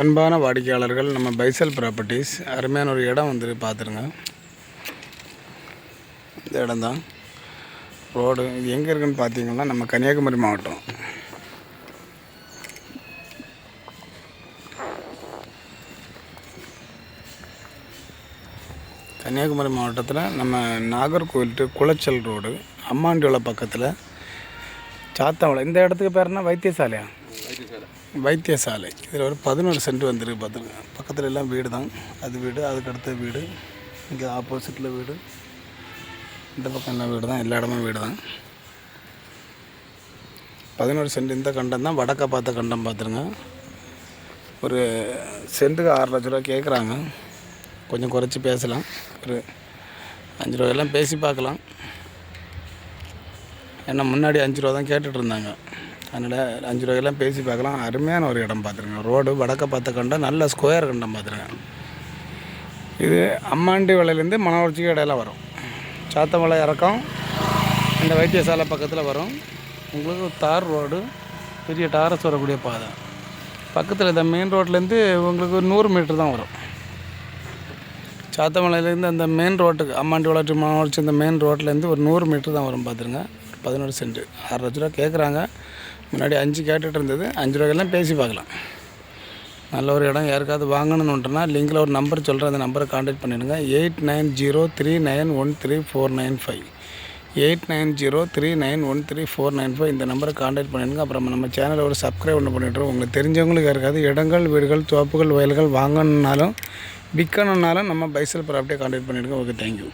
அன்பான வாடிக்கையாளர்கள், நம்ம பைசல் ப்ராப்பர்ட்டிஸ் அருமையான ஒரு இடம் வந்து பார்த்துருங்க. இந்த இடம் தான் ரோடு. இது எங்கே இருக்குதுன்னு பார்த்தீங்கன்னா நம்ம கன்னியாகுமரி மாவட்டம். கன்னியாகுமரி மாவட்டத்தில் நம்ம நாகர்கோவில் டு குளச்சல் ரோடு, அம்மாண்டியோல பக்கத்தில் சாத்தவளை. இந்த இடத்துக்கு பேர் என்ன? வைத்தியசாலையா? வைத்தியசாலை. இதில் ஒரு 11 சென்ட் வந்துருக்கு பார்த்துருங்க. பக்கத்தில் எல்லாம் வீடு தான். அது வீடு, அதுக்கடுத்த வீடு, இங்கே ஆப்போசிட்டில் வீடு, இந்த பக்கம் எல்லாம் வீடு தான். எல்லா இடமும் வீடு தான். 11 சென்ட். இந்த கண்டம் தான் வடக்க பார்த்த கண்டம் பார்த்துருங்க. ஒரு சென்ட்டுக்கு 6 லட்ச ரூபா கேட்குறாங்க. கொஞ்சம் குறைச்சி பேசலாம். ஒரு 5 ரூபாயெல்லாம் பேசி பார்க்கலாம். ஏன்னா முன்னாடி 5 ரூபா தான் கேட்டுட்டு இருந்தாங்க. அதனால் 5 ரூபாயெல்லாம் பேசி பார்க்கலாம். அருமையான ஒரு இடம் பார்த்துருங்க. ரோடு வடக்க பார்த்த கண்டம், நல்ல ஸ்கொயர் கண்டம் பார்த்துருங்க. இது அம்மாண்டி வலையிலேருந்து மணவளர்ச்சிக்கு இடையில வரும். சாத்தமலை இறக்கம் இந்த வைத்தியசாலை பக்கத்தில் வரும். உங்களுக்கு தார் ரோடு, பெரிய டாரஸ் வரக்கூடிய பாதை. பக்கத்தில் இந்த மெயின் ரோட்லேருந்து உங்களுக்கு 100 மீட்டர் தான் வரும். சாத்தமலையிலேருந்து அந்த மெயின் ரோட்டுக்கு அம்மாண்டி வளர்ச்சி மணவளர்ச்சி இந்த மெயின் ரோட்லேருந்து ஒரு 100 மீட்டர் தான் வரும் பார்த்துருங்க. 11 சென்ட் 6 லட்ச ரூபா கேட்குறாங்க. முன்னாடி 5 கேட்டுட்டு இருந்தது. 5 ரூபாயெல்லாம் பேசி பார்க்கலாம். நல்ல ஒரு இடம். யாருக்காவது வாங்கணுன்னுட்டுனா லிங்கில் ஒரு நம்பர் சொல்கிறேன். அந்த நம்பரை கான்டாக்ட் பண்ணிடுங்க. 8903913495 8903913495 இந்த நம்பரை கான்டாக்ட் பண்ணிடுங்க. அப்புறம் நம்ம சேனலை ஒரு சப்ஸ்கிரைப் பண்ணிவிட்றோம். உங்களுக்கு தெரிஞ்சவங்களுக்கு யாருக்காவது இடங்கள், வீடுகள், தோப்புகள், வயல்கள் வாங்கணுன்னாலும் விற்கணுன்னாலும் நம்ம பைசல் ப்ராப்பர்ட்டியை கான்டாக்ட் பண்ணிவிடுங்க. Okay, thank you.